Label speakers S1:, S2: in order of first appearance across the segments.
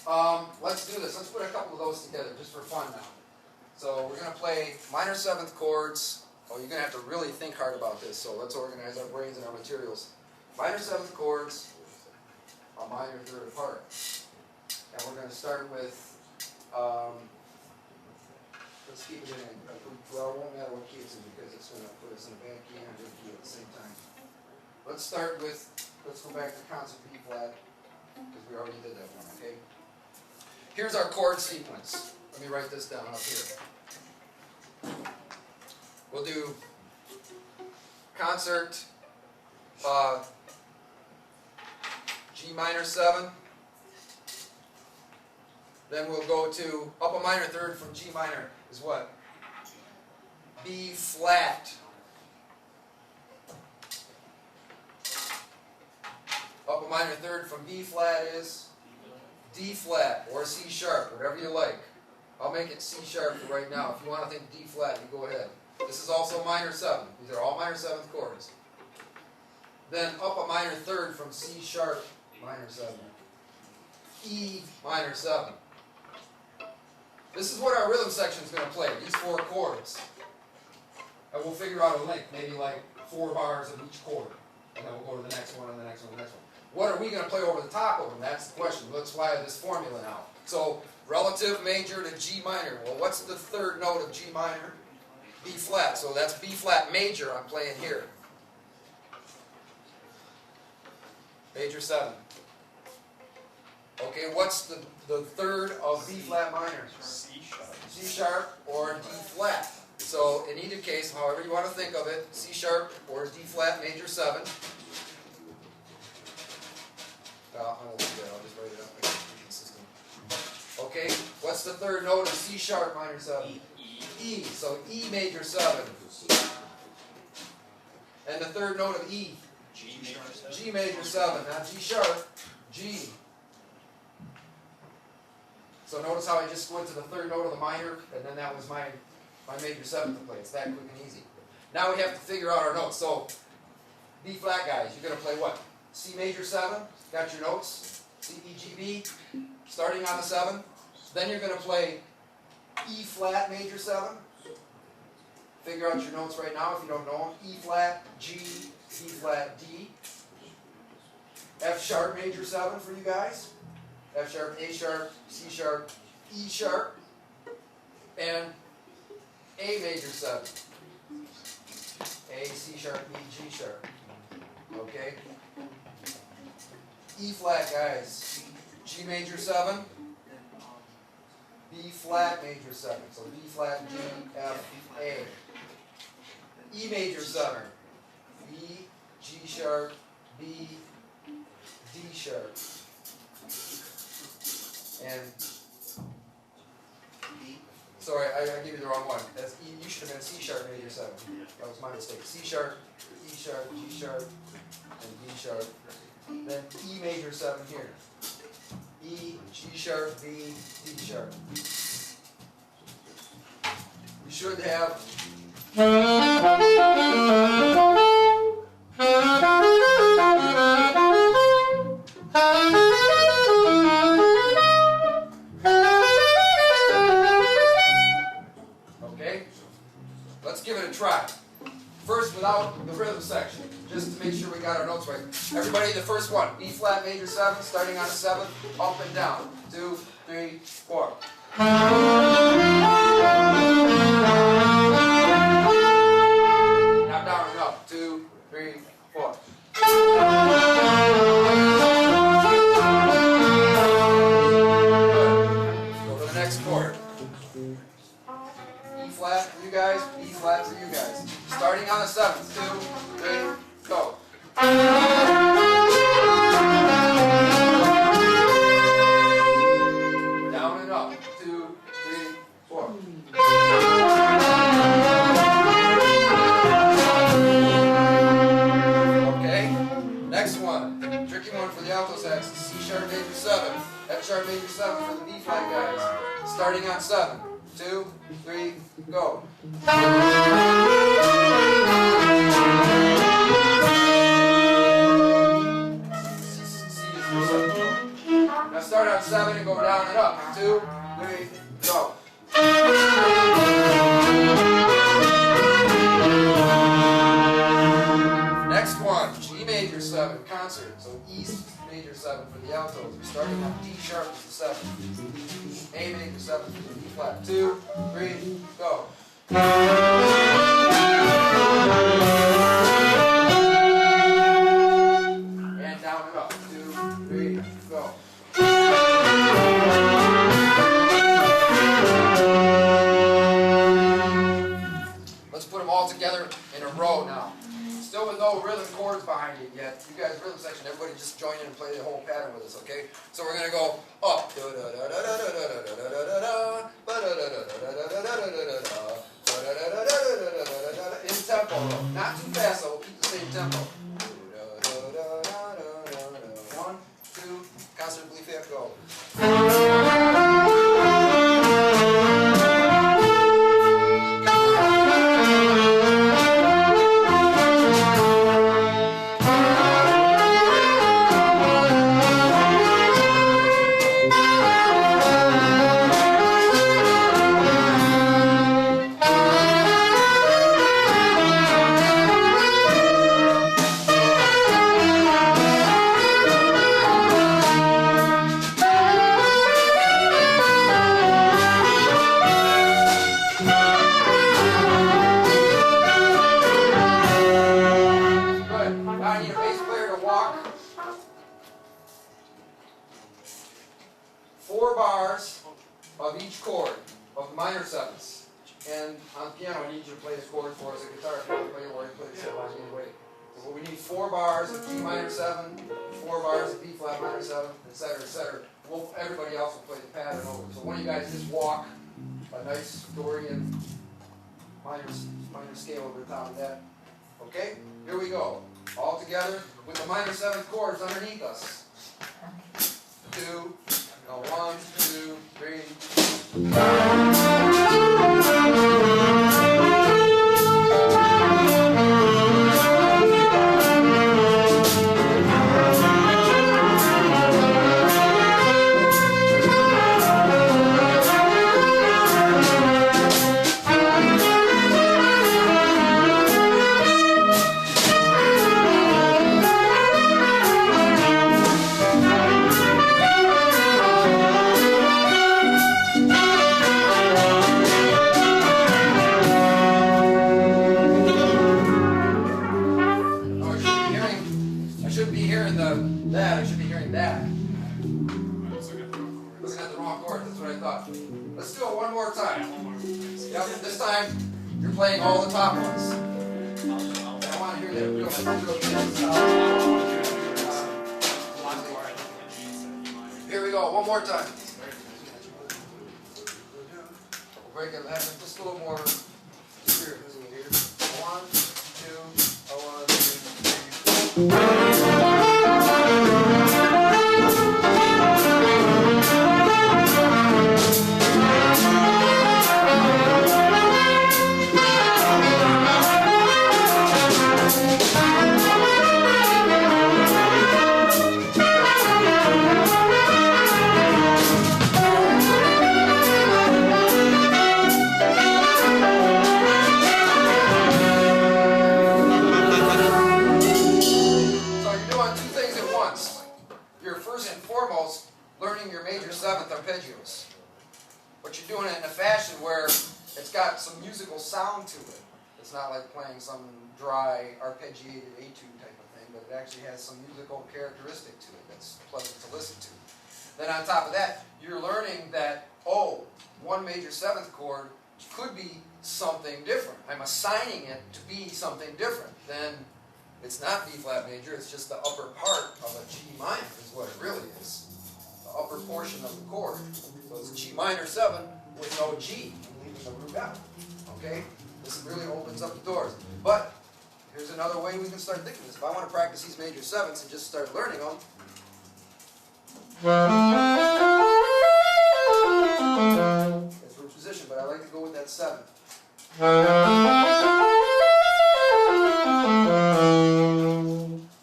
S1: Let's do this. Let's put a couple of those together just for fun now. So we're going to play minor seventh chords. Oh, you're going to have to really think hard about this, so let's organize our brains and our materials. Minor seventh chords, a minor third part. And we're going to start with, let's keep it in, well, it won't matter what key it's in because it's going to put us in a bad key and a good key at the same time. Let's start with, let's go back to concert B flat, because we already did that one, okay? Here's our chord sequence. Let me write this down up here. We'll do concert G minor 7. Then we'll go to up a minor third from G minor is what? B flat. Up a minor third from B flat is D flat or C sharp, whatever you like. I'll make it C sharp for right now. If you want to think D flat, you go ahead. This is also minor 7. These are all minor 7th chords. Then up a minor third from C sharp, minor 7. E minor 7. This is what our rhythm section is going to play, these 4 chords. And we'll figure out a length, maybe like 4 bars of each chord. And then we'll go to the next one and the next one and the next one. What are we going to play over the top of them? That's the question. Let's apply this formula now. So, relative major to G minor. Well, what's the third note of G minor? B flat. So that's B flat major I'm playing here. Major 7. Okay, what's the third of B flat minor?
S2: C sharp.
S1: C sharp or D flat. So in either case, however you want to think of it, C sharp or D flat major 7. I won't do that, I'll just write it up. I can be consistent. Okay, what's the third note of C sharp minor 7? E. So E major 7. And the third note of E?
S2: G major 7.
S1: G major 7, not G sharp, G. So notice how I just went to the third note of the minor, and then that was my major 7 to play. It's that quick and easy. Now we have to figure out our notes. So, B flat guys, you're going to play what? C major 7, got your notes, C, E, G, B, starting on the 7. Then you're going to play E flat major 7. Figure out your notes right now if you don't know them. E flat, G, B flat, D. F sharp major 7 for you guys. F sharp, A sharp, C sharp, E sharp, and A major 7. A, C sharp, E, G sharp. Okay? E flat guys. G major 7. B flat major 7. So B flat, G, F, A. E major 7. B, G sharp, B, D sharp. And E. Sorry, I gave you the wrong one. That's E. You should have been C sharp major 7. That was my mistake. C sharp, E sharp, G sharp, and D sharp. Then E major 7 here. E, G sharp, B, D sharp. We should have. Okay, let's give it a try. First, without the rhythm section, just to make sure we got our notes right. Everybody, the first one, B flat major 7, starting on a 7, up and down. 2, 3, 4. Now down and up. 2, 3, 4. Good. Go to the next chord. E flat for you guys, B flat for you guys. Starting on the 7th. 2, 3, go. Down and up. 2, 3, 4. Okay. Next one. Tricky one for the alto sax. C sharp major 7. F sharp major 7 for the B flat guys. Starting on 7. 2, 3, go. Now start on 7 and go down and up. 2, 3, go. Next one, G major 7, concert. So E major 7 for the altos. We're starting on D sharp is the 7. A major 7 for the B flat. 2, 3, go. And down and up. 2, 3, go. Let's put them all together in a row now. Still with no rhythm chords behind it yet. You guys, rhythm section, everybody just join in and play the whole pattern with us, okay? So we're going to go up. In tempo, not too fast, though. Keep the same tempo. 1, 2, concert belief half, go. I need a bass player to walk 4 bars of each chord of the minor 7s. And on the piano, I need you to play this chord for us. The guitar player, play it, or you play the same line anyway. So we need 4 bars of G minor 7, 4 bars of B flat minor 7, etc., etc. Everybody else will play the pattern over. So one of you guys just walk a nice Dorian minor scale over the top of that. Okay? Here we go. All together with the minor 7th chords underneath us. 2, no, 1, 2, 3. I should be hearing that. Looking at the wrong chord, that's what I thought. Let's do it one more time. Yep, this time you're playing all the top ones. I want to hear that real Here we go, one more time. We'll break it, have just a little more spirit here. 1, 2, 1, 2, 3. Learning your major 7th arpeggios. But you're doing it in a fashion where it's got some musical sound to it. It's not like playing some dry arpeggiated etude type of thing, but it actually has some musical characteristic to it that's pleasant to listen to. Then on top of that, you're learning that, oh, one major 7th chord could be something different. I'm assigning it to be something different. Then it's not B flat major, it's just the upper part of a G minor is what it really is. Upper portion of the chord. So it's G minor 7 with no G, leaving the root out. Okay? This really opens up the doors. But here's another way we can start thinking this. If I want to practice these major 7s and just start learning them, it's root position, but I like to go with that 7.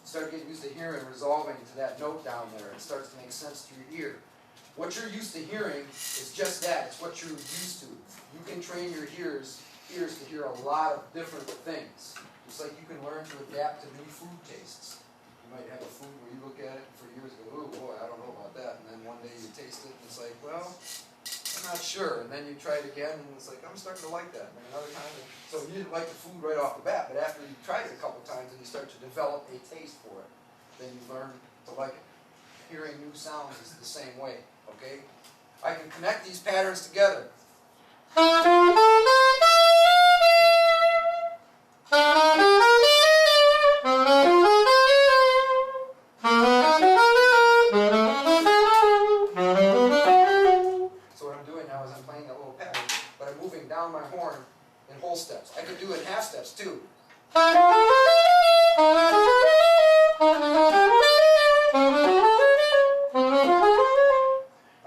S1: Start getting used to hearing, resolving to that note down there. It starts to make making sense to your ear. What you're used to hearing is just that. It's what you're used to. You can train your ears to hear a lot of different things. Just like you can learn to adapt to new food tastes. You might have a food where you look at it and for years go, oh boy, I don't know about that. And then one day you taste it and it's like, well, I'm not sure. And then you try it again and it's like, I'm starting to like that. And then another time, so you didn't like the food right off the bat, but after you tried it a couple times and you start to develop a taste for it, then you learn to like it. Hearing new sounds is the same way, okay? I can connect these patterns together. Down my horn in whole steps. I could do it in half steps too. I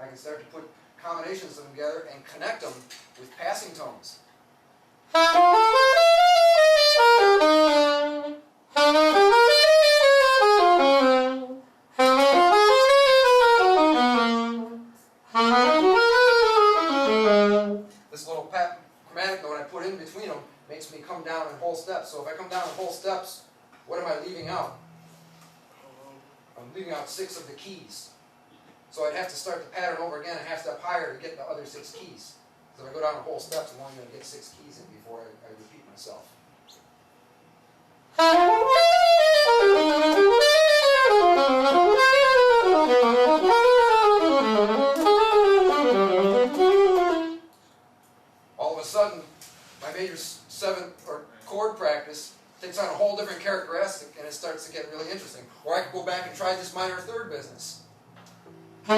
S1: can start to put combinations of them together and connect them with passing tones. This little chromatic note I put in between them makes me come down in whole steps. So if I come down in whole steps, what am I leaving out? I'm leaving out 6 of the keys. So I'd have to start the pattern over again a half step higher to get the other 6 keys. So if I go down in whole steps, I'm only going to get 6 keys in before I repeat myself. All of a sudden, my major 7th or chord practice takes on a whole different characteristic and it starts to get really interesting. Or I could go back and try this minor 3rd business. Play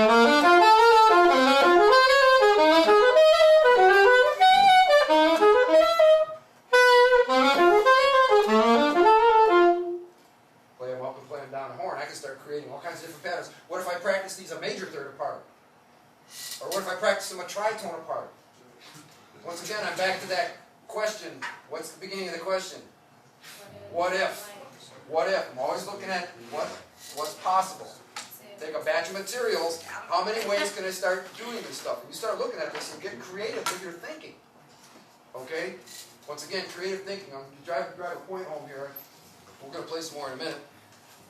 S1: them up and play them down the horn. I can start creating all kinds of different patterns. What if I practice these a major 3rd apart? Or what if I practice them a tritone apart? Once again, I'm back to that question. What's the beginning of the question? What if? What if? I'm always looking at what's possible. Take a batch of materials. How many ways can I start doing this stuff? And you start looking at this and get creative with your thinking. Okay? Once again, creative thinking. I'm going to drive a point home here. We're going to play some more in a minute.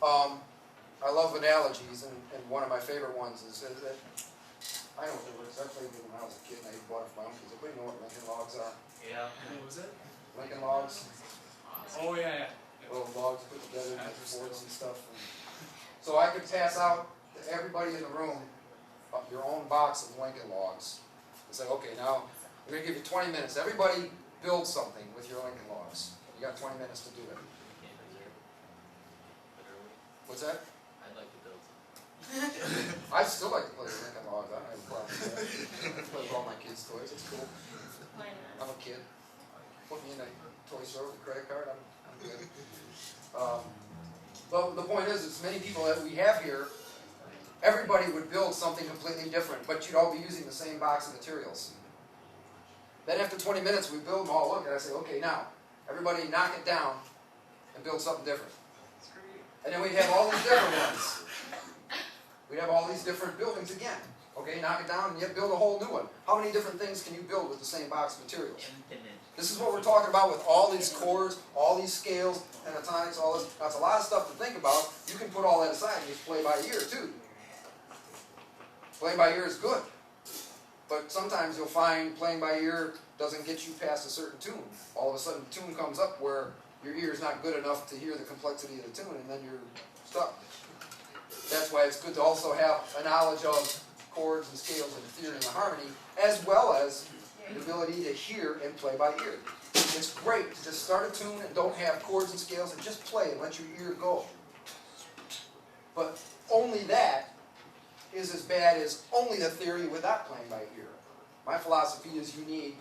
S1: I love analogies, and one of my favorite ones is that I know what they were, because I played them when I was a kid and I bought it for my own kids. Everybody know what Lincoln logs are?
S2: Yeah. What was it?
S1: Lincoln logs.
S2: Oh, yeah, yeah.
S1: Little logs put together in forts and stuff. So I could pass out to everybody in the room your own box of Lincoln logs. It's like, okay, now we're going to give you 20 minutes. Everybody build something with your Lincoln logs. You got 20 minutes to do it. What's that?
S2: I'd like to build something.
S1: I still like to play with Lincoln logs. I don't have a problem with that. I play with all my kids' toys. It's cool. I'm a kid. Put me in a toy store with a credit card. I'm good. But the point is, many people that we have here, everybody would build something completely different, but you'd all be using the same box of materials. Then after 20 minutes, we build them all. Look, and I say, okay, now, everybody knock it down and build something different. And then we'd have all these different ones. We'd have all these different buildings again. Okay, knock it down and yet build a whole new one. How many different things can you build with the same box of materials? This is what we're talking about with all these chords, all these scales, pentatonics, all this. That's a lot of stuff to think about. You can put all that aside and just play by ear too. Playing by ear is good. But sometimes you'll find playing by ear doesn't get you past a certain tune. All of a sudden, the tune comes up where your ear is not good enough to hear the complexity of the tune, and then you're stuck. That's why it's good to also have a knowledge of chords and scales and theory and harmony, as well as the ability to hear and play by ear. It's great to just start a tune and don't have chords and scales and just play and let your ear go. But only that is as bad as only the theory without playing by ear. My philosophy is you need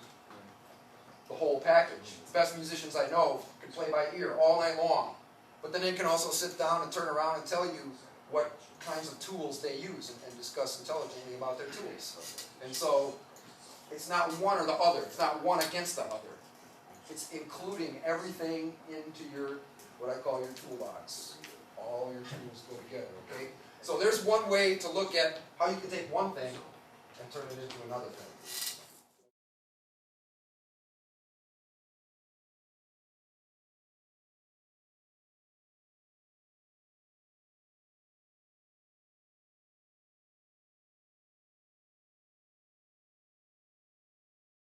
S1: the whole package. The best musicians I know can play by ear all night long, but then they can also sit down and turn around and tell you what kinds of tools they use and discuss intelligently about their tools. And so it's not one or the other. It's not one against the other. It's including everything into your, what I call your toolbox. All your tools go together, okay? So there's one way to look at how you can take one thing and turn it into another thing.